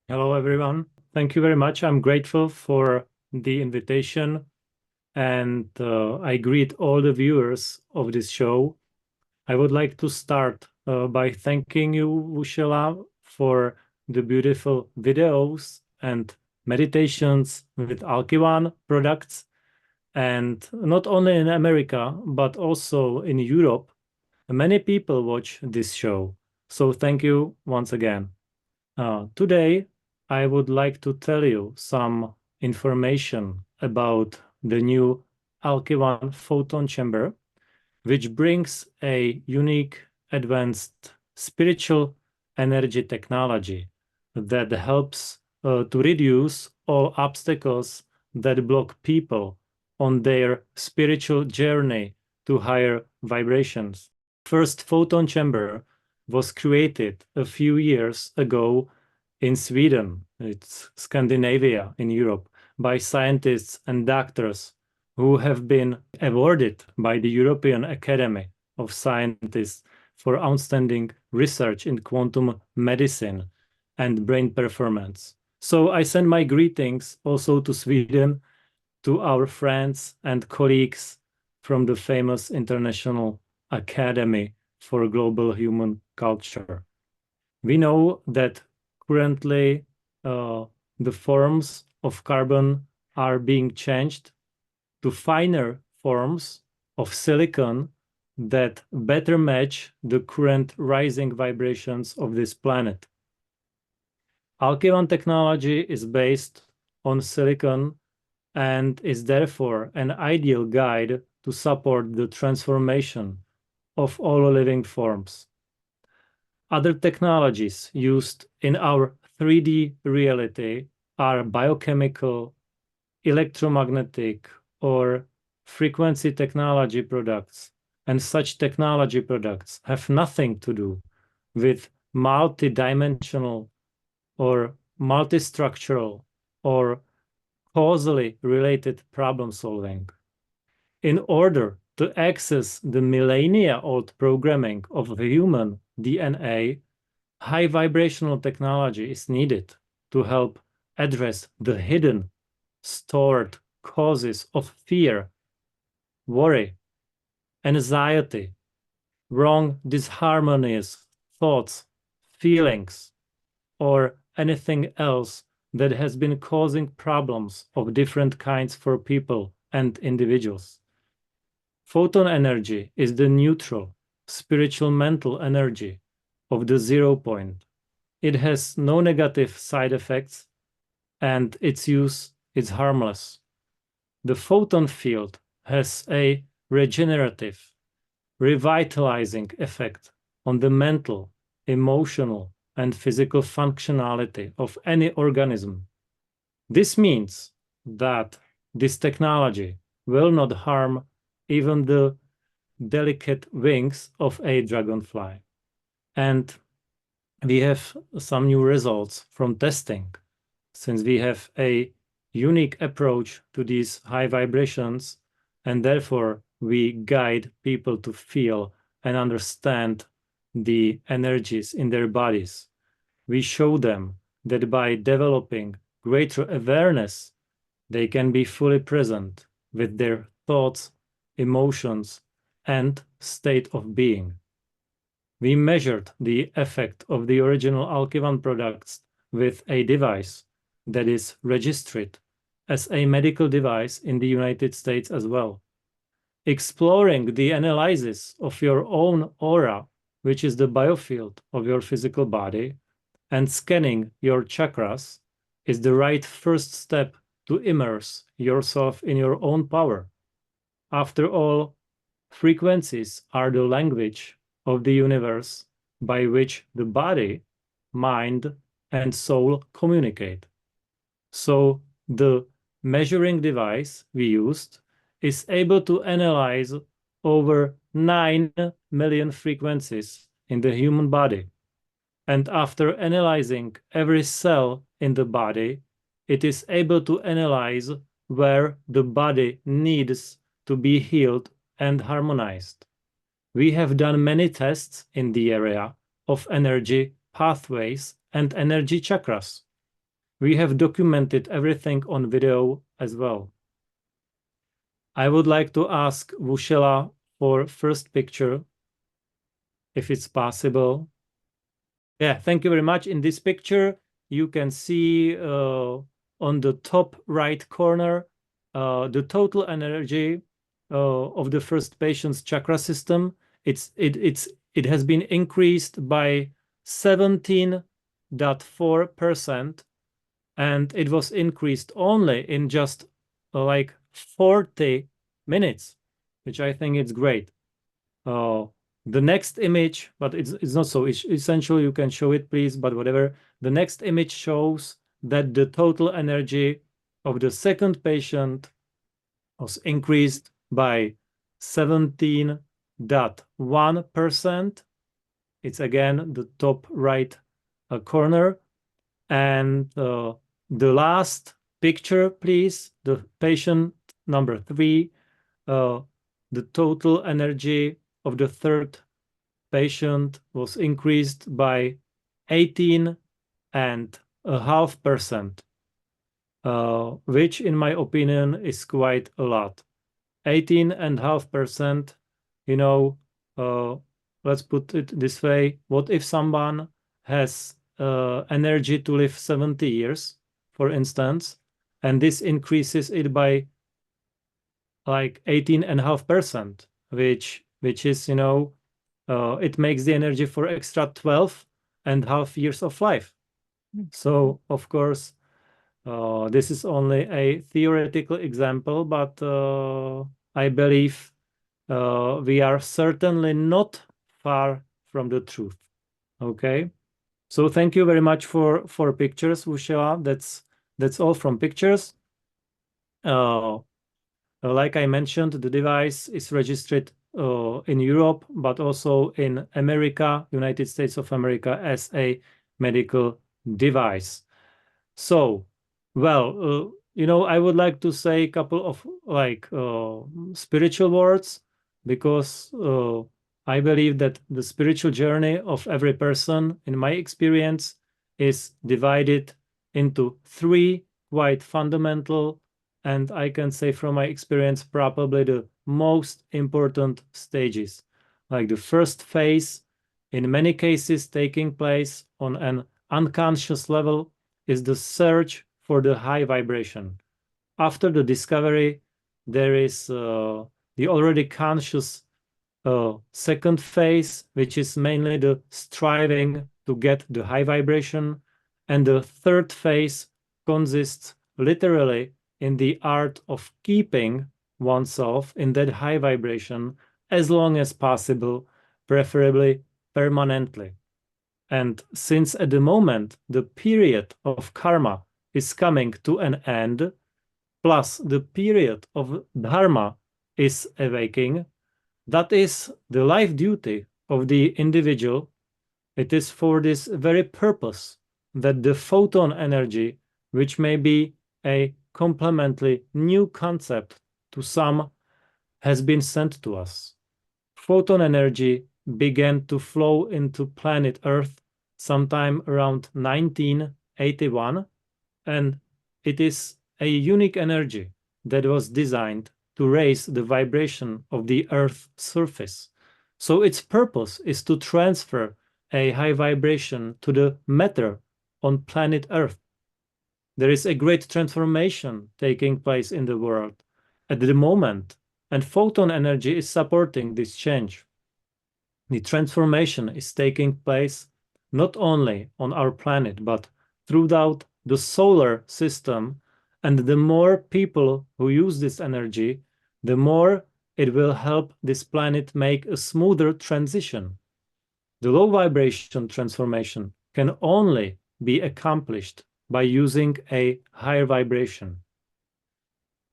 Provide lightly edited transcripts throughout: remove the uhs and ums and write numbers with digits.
Hello, everyone. Thank you very much. I'm grateful for the invitation, and I greet all the viewers of this show. I would like to start by thanking you, Waxela, for the beautiful videos and meditations with ALKYWAN products, and not only in America, but also in Europe. Many people watch this show, so thank you once again. Today, I would like to tell you some information about the new ALKYWAN Photon chamber, which brings a unique, advanced spiritual energy technology that helps to reduce all obstacles that block people on their spiritual journey to higher vibrations. First photon chamber was created a few years ago in Sweden, it's Scandinavia in Europe, by scientists and doctors who have been awarded by the European Academy of Scientists for outstanding research in quantum medicine and brain performance. So I send my greetings also to Sweden, to our friends and colleagues from the famous International Academy for Global Human Culture. We know that currently the forms of carbon are being changed to finer forms of silicon that better match the current rising vibrations of this planet. ALKYWAN technology is based on silicon and is therefore an ideal guide to support the transformation of all living forms. Other technologies used in our 3D reality are biochemical, electromagnetic, or frequency technology products, and such technology products have nothing to do with multidimensional or multistructural or causally related problem solving. In order to access the millennia-old programming of human DNA, high vibrational technology is needed to help address the hidden, stored causes of fear, worry, anxiety, wrong, disharmonious thoughts, feelings, or anything else that has been causing problems of different kinds for people and individuals. Photon energy is the neutral, spiritual mental energy of the 0 point. It has no negative side effects, and its use is harmless. The photon field has a regenerative, revitalizing effect on the mental, emotional, and physical functionality of any organism. This means that this technology will not harm even the delicate wings of a dragonfly. And we have some new results from testing, since we have a unique approach to these high vibrations, and therefore we guide people to feel and understand the energies in their bodies. We show them that by developing greater awareness, they can be fully present with their thoughts, emotions, and state of being. We measured the effect of the original ALKYWAN products with a device that is registered as a medical device in the United States as well. Exploring the analysis of your own aura, which is the biofield of your physical body, and scanning your chakras is the right first step to immerse yourself in your own power. After all, frequencies are the language of the universe by which the body, mind, and soul communicate. So the measuring device we used is able to analyze over 9 million frequencies in the human body. And after analyzing every cell in the body, it is able to analyze where the body needs to be healed and harmonized. We have done many tests in the area of energy pathways and energy chakras. We have documented everything on video as well. I would like to ask Waxela for first picture, if it's possible. Yeah, thank you very much. In this picture, you can see on the top right corner the total energy of the first patient's chakra system. It has been increased by 17.4%, and it was increased only in just like 40 minutes, which I think is great. The next image, but it's not so essential. You can show it, please, but whatever. The next image shows that the total energy of the second patient was increased by 17.1%. It's again the top right corner. And the last picture, please, the patient number 3, the total energy of the third patient was increased by 18.5%, which in my opinion is quite a lot. 18.5%, let's put it this way. What if someone has energy to live 70 years, for instance, and this increases it by like 18.5%, which is, it makes the energy for extra 12.5 years of life. So, of course, this is only a theoretical example, but I believe we are certainly not far from the truth. Okay, so thank you very much for pictures, Waxela. That's all from pictures. Like I mentioned, the device is registered in Europe, but also in America, United States of America, as a medical device. So, well, I would like to say a couple of spiritual words, because I believe that the spiritual journey of every person, in my experience, is divided into 3 quite fundamental, and I can say from my experience, probably the most important stages. Like the first phase, in many cases taking place on an unconscious level, is the search for the high vibration. After the discovery, there is the already conscious second phase, which is mainly the striving to get the high vibration. And the third phase consists literally in the art of keeping oneself in that high vibration as long as possible, preferably permanently. And since at the moment the period of karma is coming to an end, plus the period of dharma is awaking, that is the life duty of the individual. It is for this very purpose that the photon energy, which may be a completely new concept to some, has been sent to us. Photon energy began to flow into planet Earth sometime around 1981, and it is a unique energy that was designed to raise the vibration of the Earth's surface. So its purpose is to transfer a high vibration to the matter on planet Earth. There is a great transformation taking place in the world at the moment, and photon energy is supporting this change. The transformation is taking place not only on our planet, but throughout the solar system. And the more people who use this energy, the more it will help this planet make a smoother transition. The low vibration transformation can only be accomplished by using a higher vibration.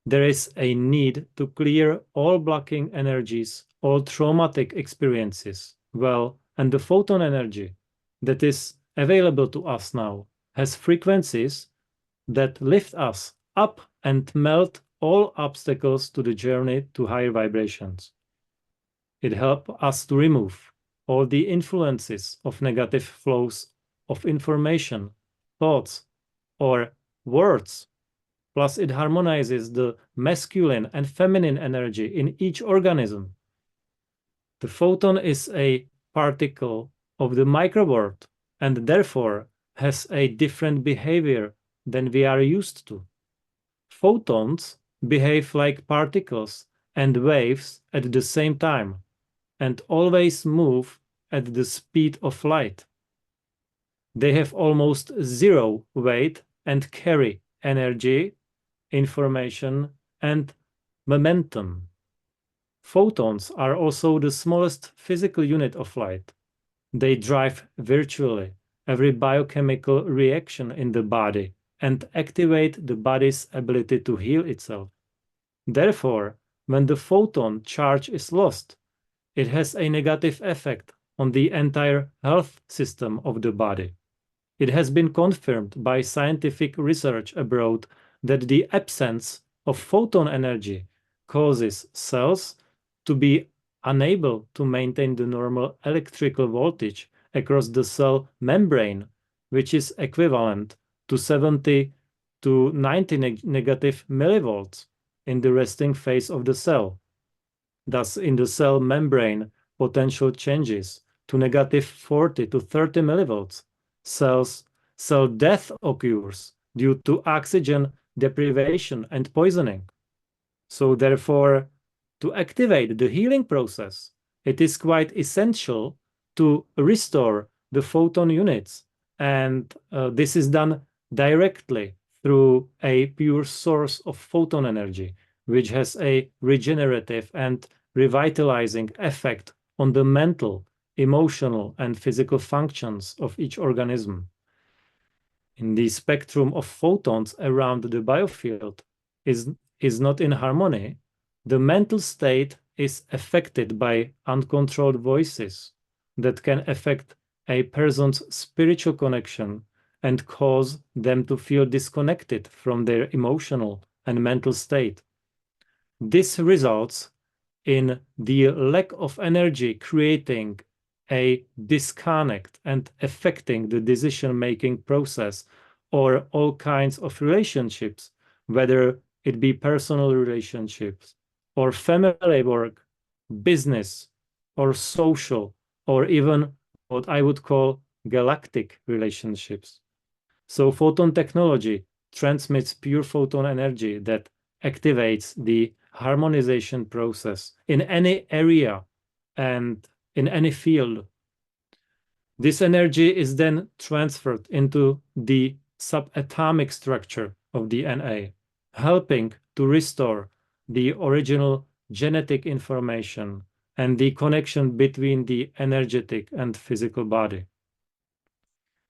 There is a need to clear all blocking energies, all traumatic experiences. Well, and the photon energy that is available to us now has frequencies that lift us up and melt all obstacles to the journey to higher vibrations. It helps us to remove all the influences of negative flows of information, thoughts, or words. Plus, it harmonizes the masculine and feminine energy in each organism. The photon is a particle of the microworld and therefore has a different behavior than we are used to. Photons behave like particles and waves at the same time and always move at the speed of light. They have almost zero weight and carry energy, information, and momentum. Photons are also the smallest physical unit of light. They drive virtually every biochemical reaction in the body and activate the body's ability to heal itself. Therefore, when the photon charge is lost, it has a negative effect on the entire health system of the body. It has been confirmed by scientific research abroad that the absence of photon energy causes cells to be unable to maintain the normal electrical voltage across the cell membrane, which is equivalent to 70 to 90 negative millivolts in the resting phase of the cell. Thus, in the cell membrane, potential changes to negative 40 to 30 millivolts. Cell death occurs due to oxygen deprivation and poisoning. So therefore, to activate the healing process, it is quite essential to restore the photon units. And this is done directly through a pure source of photon energy, which has a regenerative and revitalizing effect on the mental, emotional, and physical functions of each organism. In the spectrum of photons around the biofield is not in harmony, the mental state is affected by uncontrolled voices that can affect a person's spiritual connection and cause them to feel disconnected from their emotional and mental state. This results in the lack of energy, creating a disconnect and affecting the decision-making process or all kinds of relationships, whether it be personal relationships or family work, business or social, or even what I would call galactic relationships. So photon technology transmits pure photon energy that activates the harmonization process in any area and in any field. This energy is then transferred into the subatomic structure of DNA, helping to restore the original genetic information and the connection between the energetic and physical body.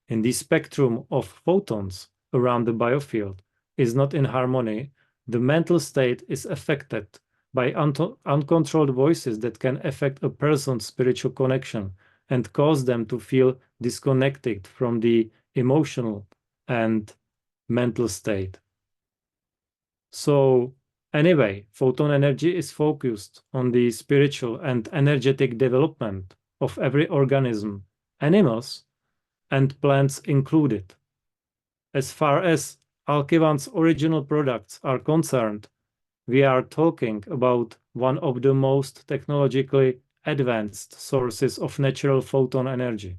In the spectrum of photons around the biofield is not in harmony, the mental state is affected by uncontrolled voices that can affect a person's spiritual connection and cause them to feel disconnected from the emotional and mental state. So anyway, photon energy is focused on the spiritual and energetic development of every organism, animals and plants included. As far as ALKYWAN's original products are concerned, we are talking about one of the most technologically advanced sources of natural photon energy.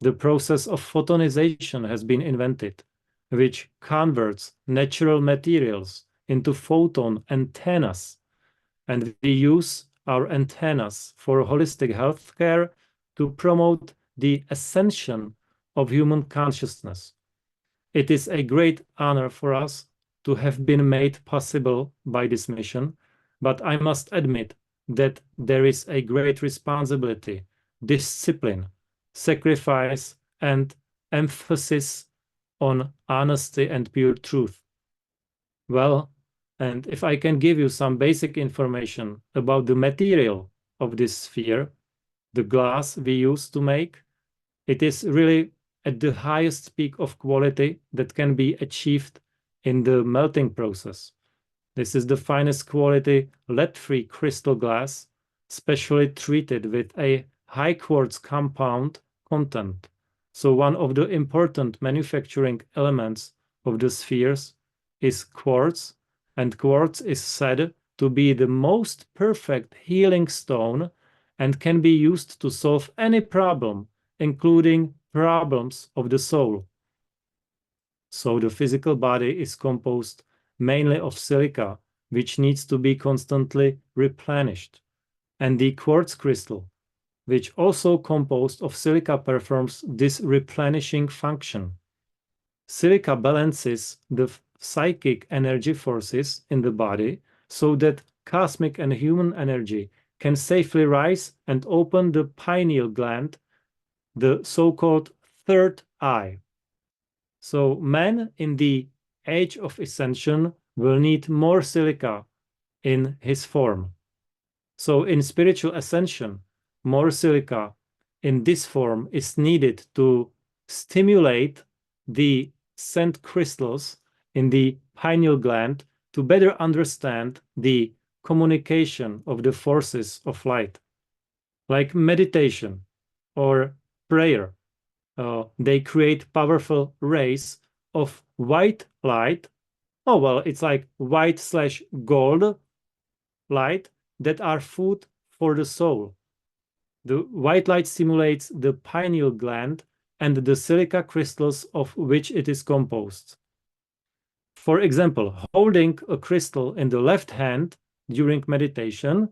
The process of photonization has been invented, which converts natural materials into photon antennas, and we use our antennas for holistic healthcare to promote the ascension of human consciousness. It is a great honor for us to have been made possible by this mission, but I must admit that there is a great responsibility, discipline, sacrifice, and emphasis on honesty and pure truth. Well, and if I can give you some basic information about the material of this sphere, the glass we use to make, it is really at the highest peak of quality that can be achieved in the melting process. This is the finest quality lead-free crystal glass, specially treated with a high quartz compound content. So one of the important manufacturing elements of the spheres is quartz, and quartz is said to be the most perfect healing stone and can be used to solve any problem, including problems of the soul. So the physical body is composed mainly of silica, which needs to be constantly replenished. And the quartz crystal, which also composed of silica, performs this replenishing function. Silica balances the psychic energy forces in the body so that cosmic and human energy can safely rise and open the pineal gland, the so-called third eye. So man in the age of ascension will need more silica in his form. So in spiritual ascension, more silica in this form is needed to stimulate the scent crystals in the pineal gland to better understand the communication of the forces of light. Like meditation or prayer, they create powerful rays of white light. Oh, well, it's like white/gold light that are food for the soul. The white light stimulates the pineal gland and the silica crystals of which it is composed. For example, holding a crystal in the left hand during meditation,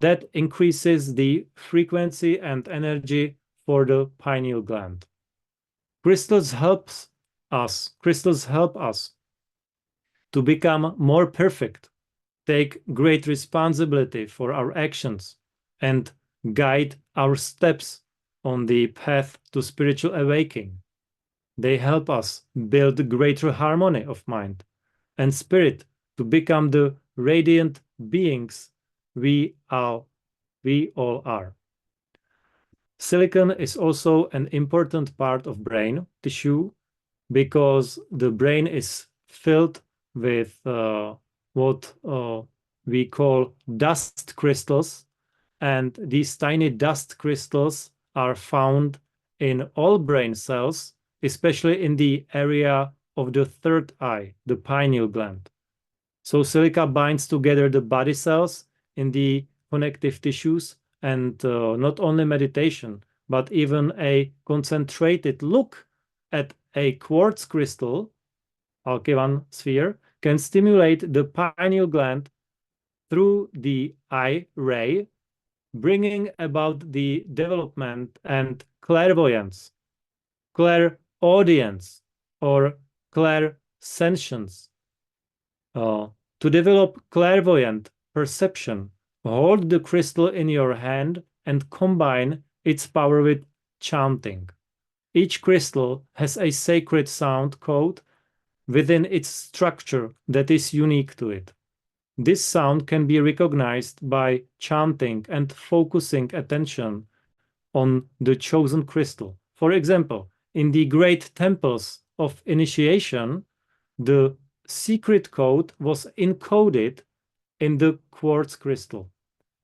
that increases the frequency and energy for the pineal gland. Crystals help us to become more perfect, take great responsibility for our actions, and guide our steps on the path to spiritual awakening. They help us build greater harmony of mind and spirit to become the radiant beings we all are. Silicon is also an important part of brain tissue because the brain is filled with what we call dust crystals, and these tiny dust crystals are found in all brain cells, especially in the area of the third eye, the pineal gland. So silica binds together the body cells in the connective tissues, and not only meditation, but even a concentrated look at a quartz crystal, Alkywan sphere, can stimulate the pineal gland through the eye ray, bringing about the development and clairvoyance, clairaudience, or clairsentience. To develop clairvoyant perception, hold the crystal in your hand and combine its power with chanting. Each crystal has a sacred sound code within its structure that is unique to it. This sound can be recognized by chanting and focusing attention on the chosen crystal. For example, in the great temples of initiation, the secret code was encoded in the quartz crystal.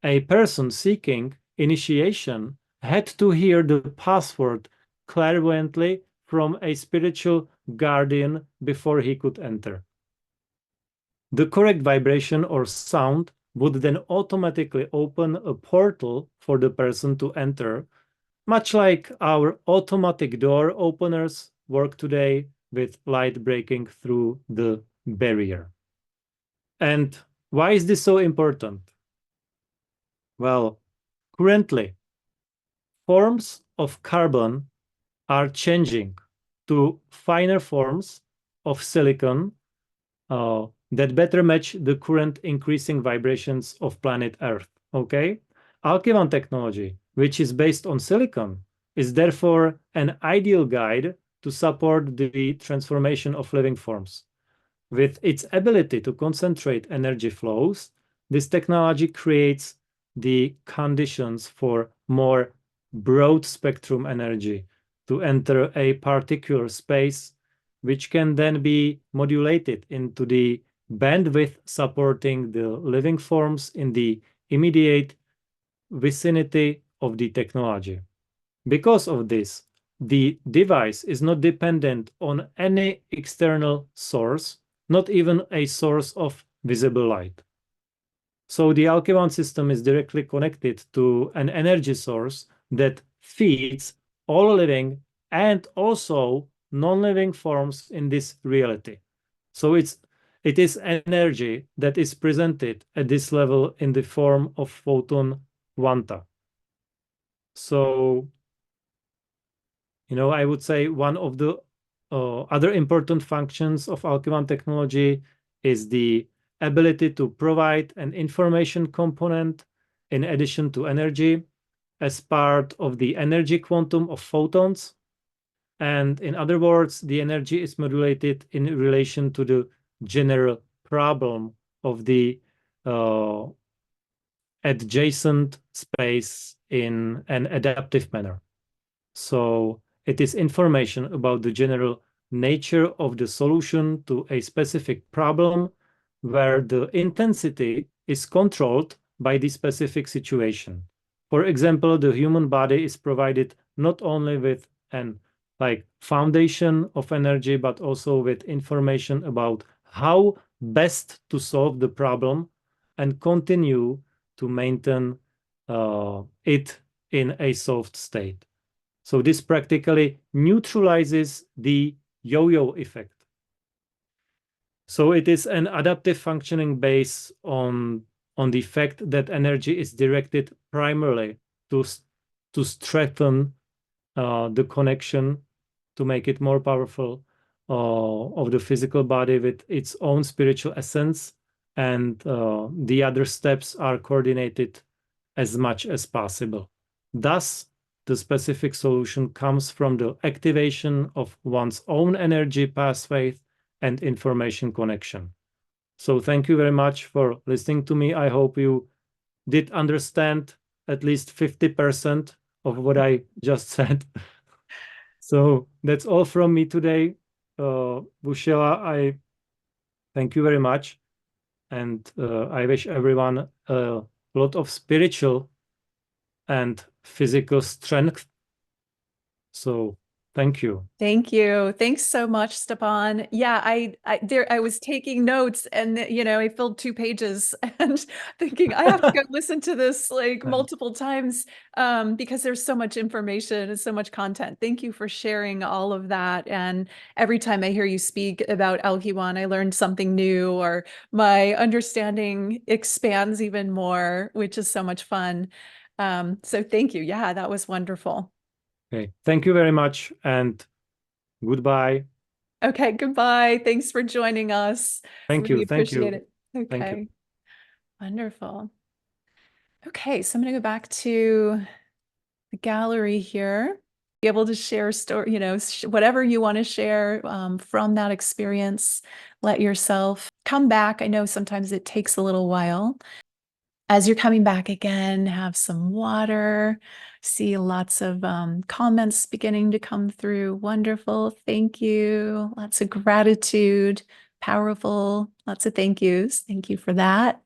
A person seeking initiation had to hear the password clairvoyantly from a spiritual guardian before he could enter. The correct vibration or sound would then automatically open a portal for the person to enter, much like our automatic door openers work today with light breaking through the barrier. And why is this so important? Well, currently, forms of carbon are changing to finer forms of silicon that better match the current increasing vibrations of planet Earth, okay? Alkywan technology, which is based on silicon, is therefore an ideal guide to support the transformation of living forms. With its ability to concentrate energy flows, this technology creates the conditions for more broad spectrum energy to enter a particular space, which can then be modulated into the bandwidth supporting the living forms in the immediate vicinity of the technology. Because of this, the device is not dependent on any external source, not even a source of visible light. So the ALKYWAN system is directly connected to an energy source that feeds all living and also non-living forms in this reality. So it is energy that is presented at this level in the form of photon quanta. So, I would say one of the other important functions of ALKYWAN technology is the ability to provide an information component in addition to energy as part of the energy quantum of photons. And in other words, the energy is modulated in relation to the general problem of the adjacent space in an adaptive manner. So it is information about the general nature of the solution to a specific problem where the intensity is controlled by the specific situation. For example, the human body is provided not only with an foundation of energy, but also with information about how best to solve the problem and continue to maintain it in a solved state. So this practically neutralizes the yo-yo effect. So it is an adaptive functioning based on the fact that energy is directed primarily to strengthen the connection, to make it more powerful of the physical body with its own spiritual essence, and the other steps are coordinated as much as possible. Thus, the specific solution comes from the activation of one's own energy pathway and information connection. So thank you very much for listening to me. I hope you did understand at least 50% of what I just said. So that's all from me today. Waxela, I thank you very much. And I wish everyone a lot of spiritual and physical strength. So thank you. Thank you. Thanks so much, Štěpán. Yeah, I was taking notes and, I filled 2 pages and thinking I have to go listen to this multiple times because there's so much information and so much content. Thank you for sharing all of that. And every time I hear you speak about ALKYWAN, I learned something new or my understanding expands even more, which is so much fun. So thank you. Yeah, that was wonderful. Okay. Thank you very much and goodbye. Okay, goodbye. Thanks for joining us. Thank you. Really appreciate it. Thank Okay. you. Wonderful. Okay, so I'm going to go back to the gallery here. Be able to share story, whatever you want to share from that experience. Let yourself come back. I know sometimes it takes a little while. As you're coming back again, have some water. See lots of comments beginning to come through. Wonderful. Thank you. Lots of gratitude. Powerful. Lots of thank yous. Thank you for that.